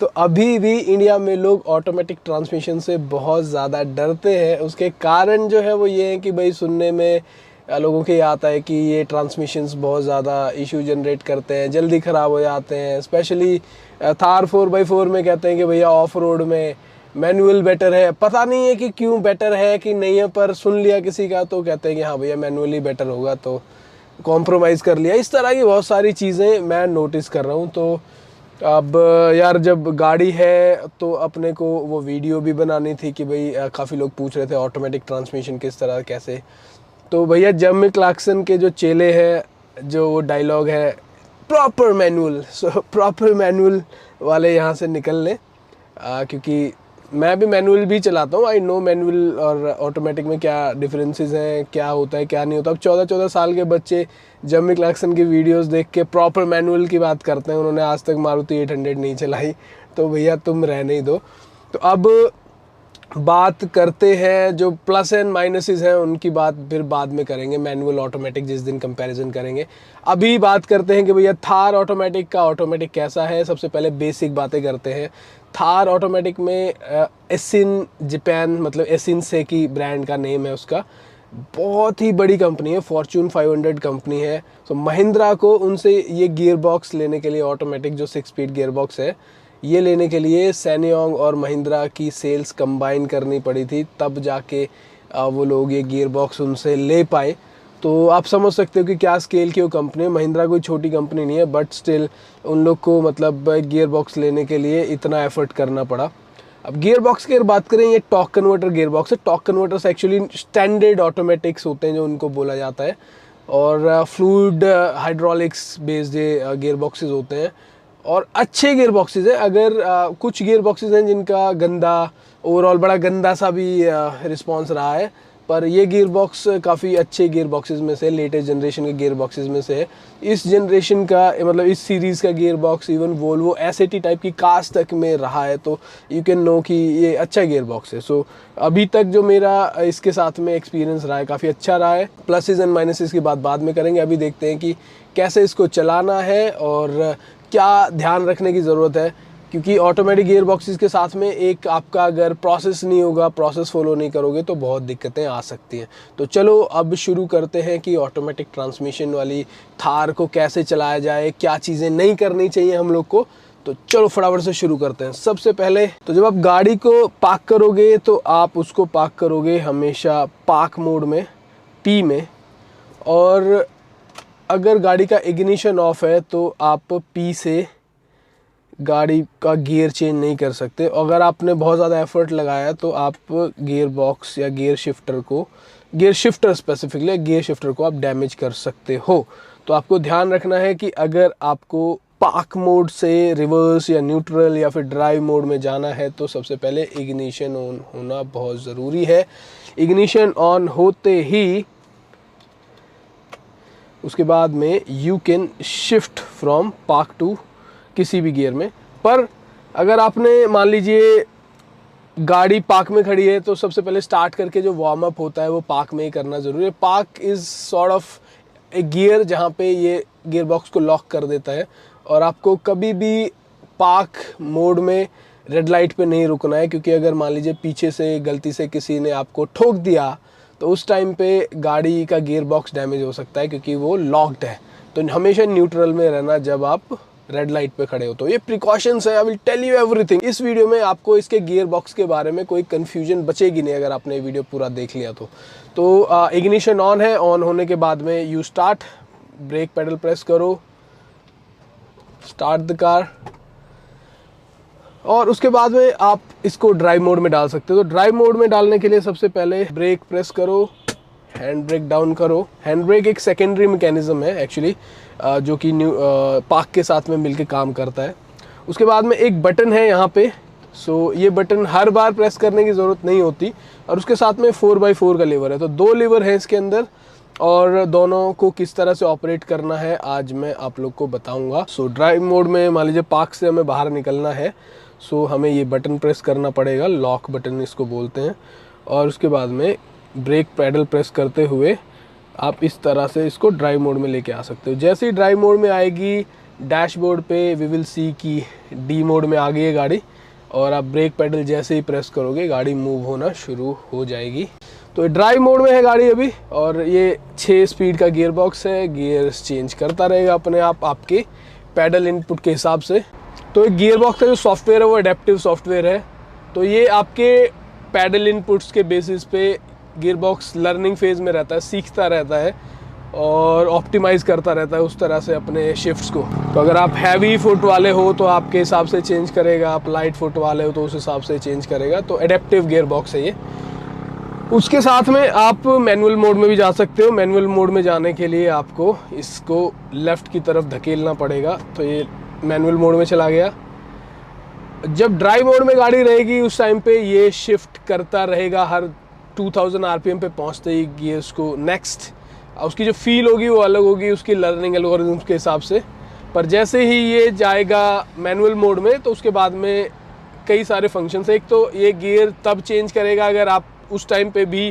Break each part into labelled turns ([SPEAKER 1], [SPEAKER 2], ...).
[SPEAKER 1] तो अभी भी इंडिया में लोग ऑटोमेटिक ट्रांसमिशन से बहुत ज़्यादा डरते हैं। उसके कारण जो है वो ये है कि भाई सुनने में लोगों के ये आता है कि ये ट्रांसमिशंस बहुत ज़्यादा इशू जनरेट करते हैं, जल्दी ख़राब हो जाते हैं। स्पेशली थार 4x4 में कहते हैं कि भैया ऑफ रोड में मैनुअल बेटर है। पता नहीं है कि क्यों बेटर है कि नहीं है, पर सुन लिया किसी का तो कहते हैं कि हाँ भैया मैनुअली बेटर होगा, तो कॉम्प्रोमाइज़ कर लिया। इस तरह की बहुत सारी चीज़ें मैं नोटिस कर रहा हूँ। तो अब यार जब गाड़ी है तो अपने को वो वीडियो भी बनानी थी कि भाई काफ़ी लोग पूछ रहे थे ऑटोमेटिक ट्रांसमिशन किस तरह कैसे। तो भैया जम्मी क्लार्कसन के जो चेले हैं, जो वो डायलॉग है proper manual, so proper manual वाले यहाँ से निकल लें, क्योंकि मैं भी मैनुअल भी चलाता हूँ। आई नो मैनुअल और ऑटोमेटिक में क्या डिफरेंसेस हैं, क्या होता है क्या नहीं होता। अब 14-14 साल के बच्चे जम्मी क्लार्कसन की वीडियोस देख के प्रॉपर मैनुअल की बात करते हैं। उन्होंने आज तक मारुति 800 नहीं चलाई, तो भैया तुम रहने ही दो। तो अब बात करते हैं जो प्लस एंड माइनसेस हैं, उनकी बात फिर बाद में करेंगे, मैनुअल ऑटोमेटिक जिस दिन कंपैरिजन करेंगे। अभी बात करते हैं कि भैया थार ऑटोमेटिक का ऑटोमेटिक कैसा है। सबसे पहले बेसिक बातें करते हैं। थार ऑटोमेटिक में एसिन जापान, मतलब एसिन सेकी ब्रांड का नेम है उसका। बहुत ही बड़ी कंपनी है, फॉर्च्यून 500 कंपनी है। तो महिंद्रा को उनसे ये गियर बॉक्स लेने के लिए, ऑटोमेटिक जो 6 स्पीड गियर बॉक्स है, ये लेने के लिए सैनियोंग और महिंद्रा की सेल्स कंबाइन करनी पड़ी थी, तब जाके वो लोग ये गियर बॉक्स उनसे ले पाए। तो आप समझ सकते हो कि क्या स्केल की वो कंपनी है। महिंद्रा कोई छोटी कंपनी नहीं है, बट स्टिल उन लोग को मतलब गियर बॉक्स लेने के लिए इतना एफर्ट करना पड़ा। अब गियर बॉक्स की अगर बात करें, ये टॉर्क कन्वर्टर गियर बॉक्स है। Torque converters actually standard automatics होते हैं जो उनको बोला जाता है, और fluid hydraulics based gear boxes होते हैं, और अच्छे गियर बॉक्सेस हैं। अगर कुछ गियर बॉक्सेस हैं जिनका गंदा, ओवरऑल बड़ा गंदा सा भी रिस्पॉन्स रहा है, पर ये गियर बॉक्स काफ़ी अच्छे गियर बॉक्सेस में से, लेटेस्ट जनरेशन के गियर बॉक्सेस में से है। इस जनरेशन का मतलब इस सीरीज़ का gear box even Volvo SAT type की कार्स तक में रहा है, तो यू कैन नो कि ये अच्छा गियर बॉक्स है। सो अभी तक जो मेरा इसके साथ में एक्सपीरियंस रहा है काफ़ी अच्छा रहा है। प्लसेस एंड माइनसेस की बात बाद में करेंगे। अभी देखते हैं कि कैसे इसको चलाना है और क्या ध्यान रखने की ज़रूरत है, क्योंकि ऑटोमेटिक गियर बॉक्सेस के साथ में एक आपका अगर प्रोसेस नहीं होगा, प्रोसेस फॉलो नहीं करोगे तो बहुत दिक्कतें आ सकती हैं। तो चलो अब शुरू करते हैं कि ऑटोमेटिक ट्रांसमिशन वाली थार को कैसे चलाया जाए, क्या चीज़ें नहीं करनी चाहिए हम लोग को। तो चलो फटाफट से शुरू करते हैं। सबसे पहले तो जब आप गाड़ी को पार्क करोगे तो आप उसको पार्क करोगे हमेशा पार्क मोड में, पी में, और अगर गाड़ी का इग्निशन ऑफ है तो आप पी से गाड़ी का गियर चेंज नहीं कर सकते। अगर आपने बहुत ज़्यादा एफर्ट लगाया तो आप गियर बॉक्स या गियर शिफ्टर को, gear shifter specifically gear shifter को आप डैमेज कर सकते हो। तो आपको ध्यान रखना है कि अगर आपको पार्क मोड से रिवर्स या न्यूट्रल या फिर ड्राइव मोड में जाना है तो सबसे पहले इग्निशन ऑन होना बहुत ज़रूरी है। इग्निशन ऑन होते ही उसके बाद में you can shift from park to किसी भी गियर में। पर अगर आपने मान लीजिए गाड़ी पार्क में खड़ी है तो सबसे पहले स्टार्ट करके जो वार्म अप होता है वो पार्क में ही करना ज़रूरी है। Park is sort of A gear जहाँ पे ये गियर बॉक्स को लॉक कर देता है, और आपको कभी भी पार्क मोड में रेड लाइट पे नहीं रुकना है, क्योंकि अगर मान लीजिए पीछे से गलती से किसी ने आपको ठोक दिया तो उस टाइम पे गाड़ी का गियर बॉक्स डैमेज हो सकता है, क्योंकि वो लॉक्ड है। तो हमेशा न्यूट्रल में रहना जब आप रेड लाइट पे खड़े हो। तो ये प्रिकॉशंस है, I will tell you everything. इस वीडियो में आपको इसके गियर बॉक्स के बारे में कोई कंफ्यूजन बचेगी नहीं अगर आपने वीडियो पूरा देख लिया तो इग्निशन ऑन है। ऑन होने के बाद में you start, brake pedal press करो, स्टार्ट द कार, और उसके बाद में आप इसको ड्राइव मोड में डाल सकते हो। तो ड्राइव मोड में डालने के लिए सबसे पहले ब्रेक प्रेस करो, हैंड ब्रेक डाउन करो। हैंड ब्रेक एक सेकेंडरी मैकेनिज्म है एक्चुअली, जो कि पार्क के साथ में मिलके काम करता है। उसके बाद में एक बटन है यहाँ पे, सो ये बटन हर बार प्रेस करने की ज़रूरत नहीं होती, और उसके साथ में 4x4 का लीवर है। तो 2 लीवर है इसके अंदर, और दोनों को किस तरह से ऑपरेट करना है आज मैं आप लोग को बताऊंगा। सो ड्राइव मोड में मान लीजिए पार्क से हमें बाहर निकलना है, सो हमें ये बटन प्रेस करना पड़ेगा, लॉक बटन इसको बोलते हैं, और उसके बाद में ब्रेक पैडल प्रेस करते हुए आप इस तरह से इसको ड्राइव मोड में लेके आ सकते हो। जैसे ही ड्राइव मोड में आएगी डैशबोर्ड पे वी विल सी कि डी मोड में आ गई है गाड़ी, और आप ब्रेक पेडल जैसे ही प्रेस करोगे गाड़ी मूव होना शुरू हो जाएगी। तो ड्राइव मोड में है गाड़ी अभी, और ये 6 स्पीड का गियर बॉक्स है, गियर्स चेंज करता रहेगा अपने आप आपके पैडल इनपुट के हिसाब से। तो एक गियर बॉक्स का जो सॉफ्टवेयर है वो एडेप्टिव सॉफ्टवेयर है, तो ये आपके पैडल इनपुट्स के बेसिस पे गियर बॉक्स लर्निंग फेज़ में रहता है, सीखता रहता है और ऑप्टिमाइज़ करता रहता है उस तरह से अपने शिफ्ट्स को। तो अगर आप हैवी फुट वाले हो तो आपके हिसाब से चेंज करेगा, आप लाइट फुट वाले हो तो उस हिसाब से चेंज करेगा। तो एडेप्टिव गियर बॉक्स है ये। उसके साथ में आप मैनुअल मोड में भी जा सकते हो। मैनुअल मोड में जाने के लिए आपको इसको लेफ़्ट की तरफ धकेलना पड़ेगा, तो ये मैनुअल मोड में चला गया। जब ड्राइव मोड में गाड़ी रहेगी उस टाइम पे ये शिफ्ट करता रहेगा, हर 2000 आरपीएम पे पहुंचते ही गियर्स को नेक्स्ट। उसकी जो फील होगी वो अलग होगी उसकी लर्निंग एल्गोरिथम्स के हिसाब से, पर जैसे ही ये जाएगा मैनुअल मोड में तो उसके बाद में कई सारे फंक्शंस। एक तो ये गियर तब चेंज करेगा अगर आप उस टाइम पे भी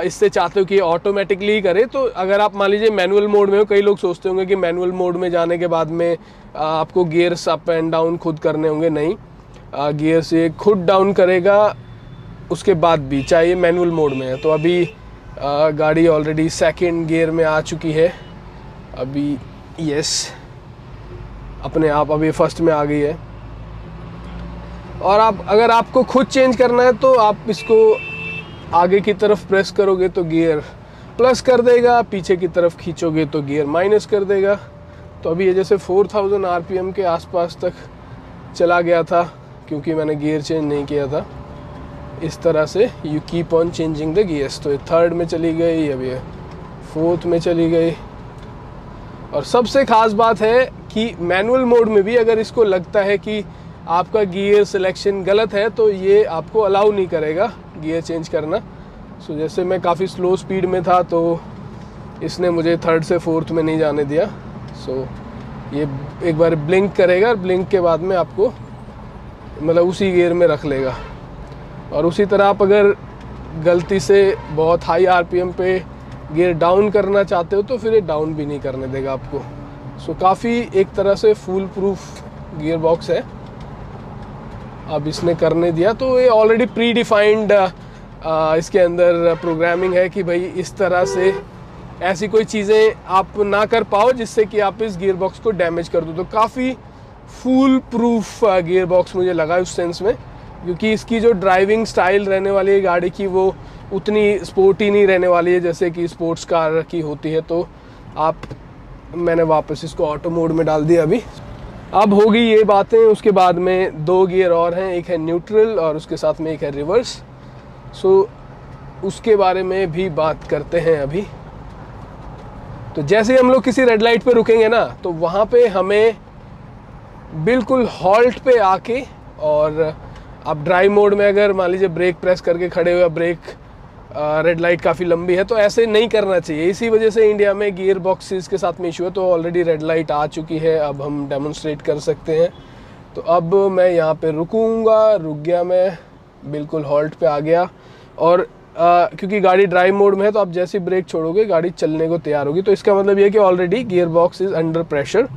[SPEAKER 1] इससे चाहते हो कि ऑटोमेटिकली ही करे। तो अगर आप मान लीजिए मैनुअल मोड में हो, कई लोग सोचते होंगे कि मैनुअल मोड में जाने के बाद में आपको गियर्स अप एंड डाउन खुद करने होंगे। नहीं, गियर्स ये खुद डाउन करेगा उसके बाद भी, चाहे ये मैनुअल मोड में है। तो अभी गाड़ी ऑलरेडी सेकंड गियर में आ चुकी है अभी, यस अपने आप अभी फर्स्ट में आ गई है। और आप अगर आपको खुद चेंज करना है तो आप इसको आगे की तरफ प्रेस करोगे तो गियर प्लस कर देगा, पीछे की तरफ खींचोगे तो गियर माइनस कर देगा। तो अभी ये जैसे 4000 आरपीएम के आसपास तक चला गया था क्योंकि मैंने गियर चेंज नहीं किया था। इस तरह से you keep on changing the gears. तो ये थर्ड में चली गई, अभी फोर्थ में चली गई। और सबसे ख़ास बात है कि मैनुअल मोड में भी अगर इसको लगता है कि आपका गियर सिलेक्शन गलत है तो ये आपको अलाउ नहीं करेगा गियर चेंज करना। सो जैसे मैं काफ़ी स्लो स्पीड में था तो इसने मुझे थर्ड से फोर्थ में नहीं जाने दिया। सो ये एक बार ब्लिंक करेगा और ब्लिंक के बाद में आपको मतलब उसी गियर में रख लेगा। और उसी तरह आप अगर गलती से बहुत हाई आरपीएम पे गियर डाउन करना चाहते हो तो फिर ये डाउन भी नहीं करने देगा आपको। सो काफ़ी एक तरह से फुल प्रूफ गियर बॉक्स है। अब इसने करने दिया तो ये ऑलरेडी प्री डिफाइंड इसके अंदर प्रोग्रामिंग है कि भाई इस तरह से ऐसी कोई चीज़ें आप ना कर पाओ जिससे कि आप इस गियर बॉक्स को डैमेज कर दो। तो काफ़ी फुल प्रूफ गियर बॉक्स मुझे लगा उस सेंस में, क्योंकि इसकी जो ड्राइविंग स्टाइल रहने वाली है गाड़ी की वो उतनी स्पोर्टी नहीं रहने वाली है जैसे कि स्पोर्ट्स कार की होती है। तो मैंने वापस इसको ऑटो मोड में डाल दिया अभी। अब होगी ये बातें, उसके बाद में 2 गियर और हैं, एक है न्यूट्रल और उसके साथ में एक है रिवर्स। सो उसके बारे में भी बात करते हैं अभी। तो जैसे हम लोग किसी रेड लाइट पे रुकेंगे ना तो वहाँ पे हमें बिल्कुल हॉल्ट पे आके, और आप ड्राइव मोड में अगर मान लीजिए ब्रेक प्रेस करके खड़े हुए, ब्रेक रेड लाइट काफ़ी लंबी है तो ऐसे नहीं करना चाहिए। इसी वजह से इंडिया में गियर बॉक्सेस के साथ में इशू है। तो ऑलरेडी रेड लाइट आ चुकी है, अब हम डेमोन्स्ट्रेट कर सकते हैं। तो अब मैं यहाँ पे रुकूंगा, रुक गया मैं, बिल्कुल हॉल्ट पे आ गया। और क्योंकि गाड़ी ड्राइव मोड में है तो आप जैसे ही ब्रेक छोड़ोगे गाड़ी चलने को तैयार होगी। तो इसका मतलब ये है कि already gear box is under pressure.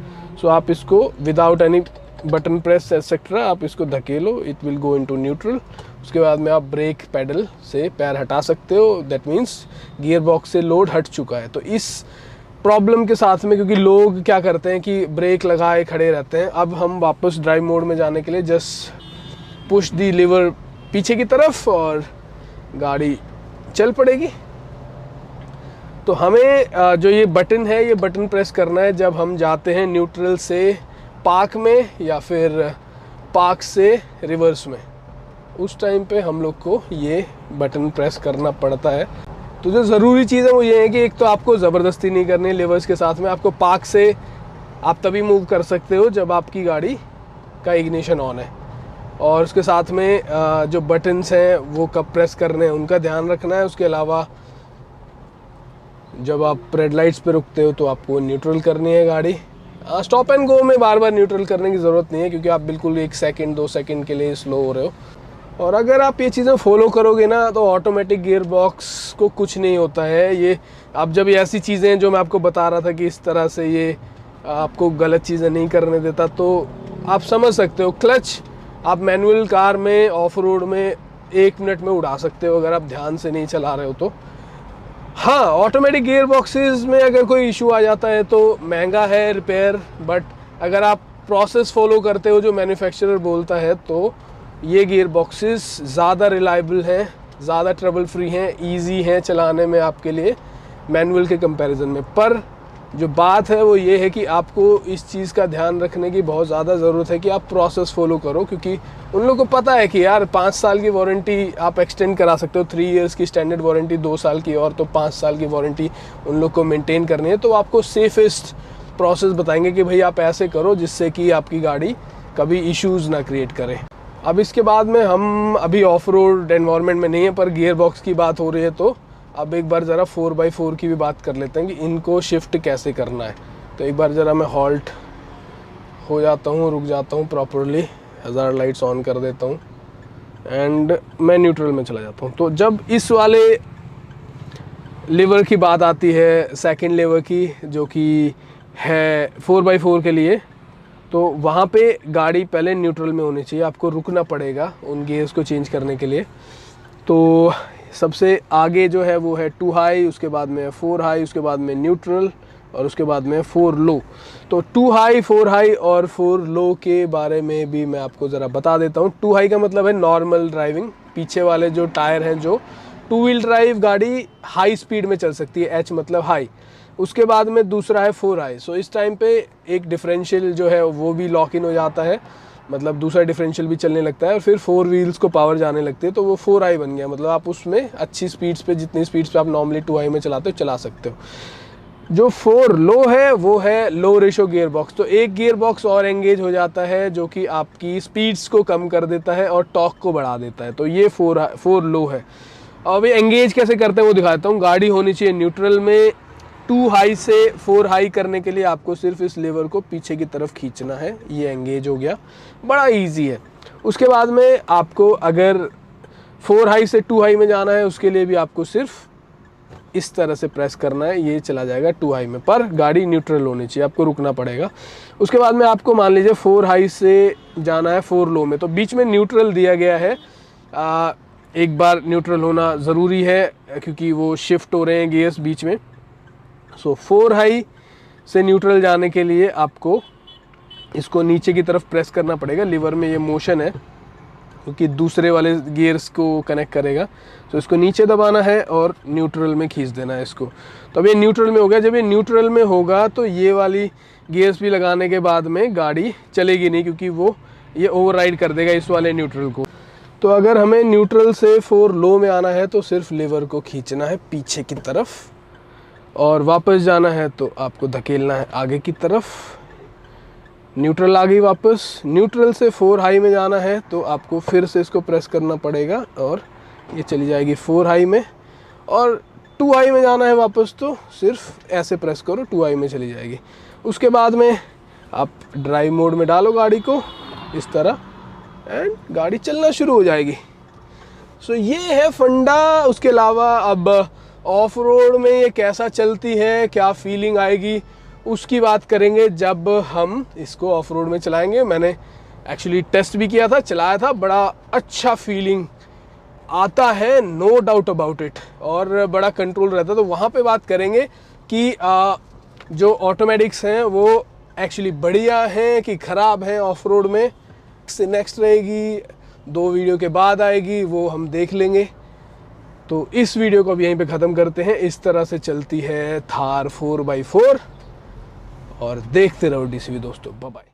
[SPEAKER 1] So आप इसको without any button press etcetera आप इसको धकेलो, it will go into neutral. उसके बाद में आप ब्रेक पैडल से पैर हटा सकते हो, दैट मीन्स गियर बॉक्स से लोड हट चुका है। तो इस प्रॉब्लम के साथ में, क्योंकि लोग क्या करते हैं कि ब्रेक लगाए खड़े रहते हैं, अब हम वापस ड्राइव मोड में जाने के लिए जस्ट पुश दी लीवर पीछे की तरफ और गाड़ी चल पड़ेगी। तो हमें जो ये बटन है ये बटन प्रेस करना है जब हम जाते हैं न्यूट्रल से पार्क में या फिर पार्क से रिवर्स में, उस टाइम पे हम लोग को ये बटन प्रेस करना पड़ता है। तो जो ज़रूरी चीज़ है वो ये है कि एक तो आपको ज़बरदस्ती नहीं करनी है लिवर्स के साथ में। आपको पार्क से आप तभी मूव कर सकते हो जब आपकी गाड़ी का इग्निशन ऑन है, और उसके साथ में जो बटन्स हैं वो कब प्रेस करने हैं उनका ध्यान रखना है। उसके अलावा जब आप रेड लाइट्स पे रुकते हो तो आपको न्यूट्रल करनी है गाड़ी। स्टॉप एंड गो में बार बार न्यूट्रल करने की ज़रूरत नहीं है क्योंकि आप बिल्कुल 1 सेकंड 2 सेकंड के लिए स्लो हो रहे हो। और अगर आप ये चीज़ें फॉलो करोगे ना तो ऑटोमेटिक गियर बॉक्स को कुछ नहीं होता है। ये अब जब ये ऐसी चीज़ें जो मैं आपको बता रहा था कि इस तरह से ये आपको गलत चीज़ें नहीं करने देता। तो आप समझ सकते हो क्लच आप मैनुअल कार में ऑफ रोड में 1 मिनट में उड़ा सकते हो अगर आप ध्यान से नहीं चला रहे हो तो। हाँ, ऑटोमेटिक गियर बॉक्सेस में अगर कोई इशू आ जाता है तो महंगा है रिपेयर, बट अगर आप प्रोसेस फॉलो करते हो जो मैन्युफैक्चरर बोलता है तो ये गियर बॉक्सेस ज़्यादा रिलायबल हैं, ज़्यादा ट्रबल फ्री हैं, इजी हैं चलाने में आपके लिए मैनुअल के कंपैरिजन में। पर जो बात है वो ये है कि आपको इस चीज़ का ध्यान रखने की बहुत ज़्यादा ज़रूरत है कि आप प्रोसेस फॉलो करो, क्योंकि उन लोगों को पता है कि यार 5 साल की वारंटी आप एक्सटेंड करा सकते हो, 3 इयर्स की स्टैंडर्ड वारंटी 2 साल की, और तो 5 साल की वारंटी उन लोग को मेंटेन करनी है। तो आपको सेफेस्ट प्रोसेस बताएंगे कि भाई आप ऐसे करो जिससे कि आपकी गाड़ी कभी इश्यूज़ ना क्रिएट करे। अब इसके बाद में हम अभी ऑफ रोड एनवायरनमेंट में नहीं है, पर गियर बॉक्स की बात हो रही है तो अब एक बार ज़रा 4x4 की भी बात कर लेते हैं कि इनको शिफ्ट कैसे करना है। तो एक बार ज़रा मैं हॉल्ट हो जाता हूँ, रुक जाता हूँ प्रॉपरली, हज़ार लाइट्स ऑन कर देता हूँ एंड मैं न्यूट्रल में चला जाता हूँ। तो जब इस वाले लीवर की बात आती है, सेकंड लीवर की, जो कि है 4x4 के लिए, तो वहाँ पे गाड़ी पहले न्यूट्रल में होनी चाहिए। आपको रुकना पड़ेगा उन गियर्स को चेंज करने के लिए। तो सबसे आगे जो है वो है 2 हाई, उसके बाद में 4 हाई, उसके बाद में न्यूट्रल और उसके बाद में 4 लो। तो 2 हाई, 4 हाई और 4 लो के बारे में भी मैं आपको ज़रा बता देता हूँ। 2 हाई का मतलब है नॉर्मल ड्राइविंग, पीछे वाले जो टायर हैं, जो 2 व्हील ड्राइव गाड़ी हाई स्पीड में चल सकती है, एच मतलब हाई। उसके बाद में दूसरा है 4 हाई। सो इस टाइम पे एक डिफरेंशियल जो है वो भी लॉक इन हो जाता है, मतलब दूसरा डिफरेंशियल भी चलने लगता है और फिर 4 व्हील्स को पावर जाने लगती है, तो वो 4 हाई बन गया। मतलब आप उसमें अच्छी स्पीड्स पे, जितनी स्पीड्स पे आप नॉर्मली 2 हाई में चलाते हो चला सकते हो। जो 4 लो है वो है लो रेशो गियर बॉक्स। तो एक गियर बॉक्स और एंगेज हो जाता है जो कि आपकी स्पीड्स को कम कर देता है और टॉर्क को बढ़ा देता है। तो ये 4 लो है। अब ये एंगेज कैसे करते हैं वो दिखाता हूँ। गाड़ी होनी चाहिए न्यूट्रल में। 2 हाई से 4 हाई करने के लिए आपको सिर्फ इस लीवर को पीछे की तरफ खींचना है, ये एंगेज हो गया, बड़ा इजी है। उसके बाद में आपको अगर 4 हाई से 2 हाई में जाना है उसके लिए भी आपको सिर्फ इस तरह से प्रेस करना है, ये चला जाएगा 2 हाई में, पर गाड़ी न्यूट्रल होनी चाहिए, आपको रुकना पड़ेगा। उसके बाद में आपको मान लीजिए 4 हाई से जाना है 4 लो में, तो बीच में न्यूट्रल दिया गया है। एक बार न्यूट्रल होना ज़रूरी है क्योंकि वो शिफ्ट हो रहे हैं गियर्स बीच में। सो 4 हाई से न्यूट्रल जाने के लिए आपको इसको नीचे की तरफ प्रेस करना पड़ेगा। लीवर में ये मोशन है क्योंकि दूसरे वाले गियर्स को कनेक्ट करेगा, तो इसको नीचे दबाना है और न्यूट्रल में खींच देना है इसको। तो अब ये न्यूट्रल में हो गया। जब ये न्यूट्रल में होगा तो ये वाली गियर्स भी लगाने के बाद में गाड़ी चलेगी नहीं, क्योंकि वो ये ओवरराइड कर देगा इस वाले न्यूट्रल को। तो अगर हमें न्यूट्रल से 4 लो में आना है तो सिर्फ लीवर को खींचना है पीछे की तरफ, और वापस जाना है तो आपको धकेलना है आगे की तरफ। न्यूट्रल आ गई वापस। न्यूट्रल से 4 हाई में जाना है तो आपको फिर से इसको प्रेस करना पड़ेगा और ये चली जाएगी 4 हाई में। और 2 हाई में जाना है वापस तो सिर्फ ऐसे प्रेस करो, 2 हाई में चली जाएगी। उसके बाद में आप ड्राइव मोड में डालो गाड़ी को इस तरह एंड गाड़ी चलना शुरू हो जाएगी। सो ये है फंडा। उसके अलावा अब ऑफ रोड में ये कैसा चलती है, क्या फीलिंग आएगी, उसकी बात करेंगे जब हम इसको ऑफ रोड में चलाएंगे। मैंने एक्चुअली टेस्ट भी किया था, चलाया था, बड़ा अच्छा फीलिंग आता है, नो डाउट अबाउट इट, और बड़ा कंट्रोल रहता है। तो वहाँ पे बात करेंगे कि जो ऑटोमेटिक्स हैं वो एक्चुअली बढ़िया हैं कि ख़राब हैं ऑफ रोड में। नेक्स्ट रहेगी 2 वीडियो के बाद आएगी, वो हम देख लेंगे। तो इस वीडियो को अब यहीं पे ख़त्म करते हैं। इस तरह से चलती है थार 4x4 और देखते रहो डीसीवी दोस्तों। Bye bye.